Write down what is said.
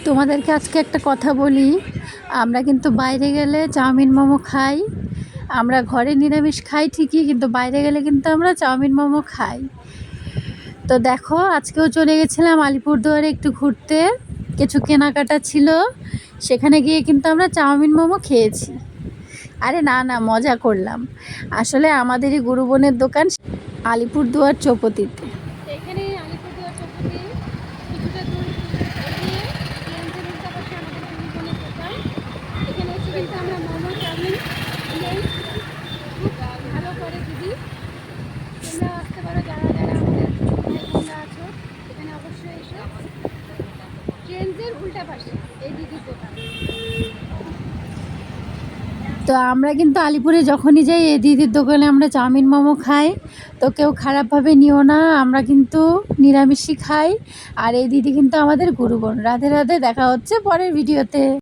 তোমাদেরকে আজকে একটা কথা বলি। আমরা কিন্তু বাইরে গেলে চাউমিন মোমো খাই। আমরা ঘরে নিরামিষ খাই ঠিকই, কিন্তু বাইরে গেলে কিন্তু আমরা চাউমিন মোমো খাই। তো দেখো, আজকেও চলে গেছিলাম আলিপুরদুয়ারে একটু ঘুরতে, কিছু কেনাকাটা ছিল। সেখানে গিয়ে কিন্তু আমরা চাউমিন মোমো খেয়েছি। আরে না না, মজা করলাম। আসলে আমাদেরই গুরু বোনের দোকান আলিপুরদুয়ার চৌপতিতে। এখানে আলিপুরদুয়ার চৌপতি কিছুটা দূর এগিয়ে ট্রেনের উল্টা পাশে আমাদের গুরু বোনের দোকান। এখানে এসে কিন্তু আমরা মোমো চাউমিন খেয়েই খুব ভালো করে দিদি। তোমরা আসতে পারো, যারা যারা আমাদের ভাই বোনরা আছো এখানে অবশ্যই এসে। ট্রেনের উল্টা পাশে এই দিদির দোকান। তো আমরা কিন্তু আলিপুরে যখনই যাই এই দিদির দোকানে আমরা চাউমিন মোমো খাই। তো কেউ খারাপভাবে নিও না, আমরা কিন্তু নিরামিষই খাই। আর এই দিদি কিন্তু আমাদের গুরু বোন। রাধে রাধে, দেখা হচ্ছে পরের ভিডিওতে।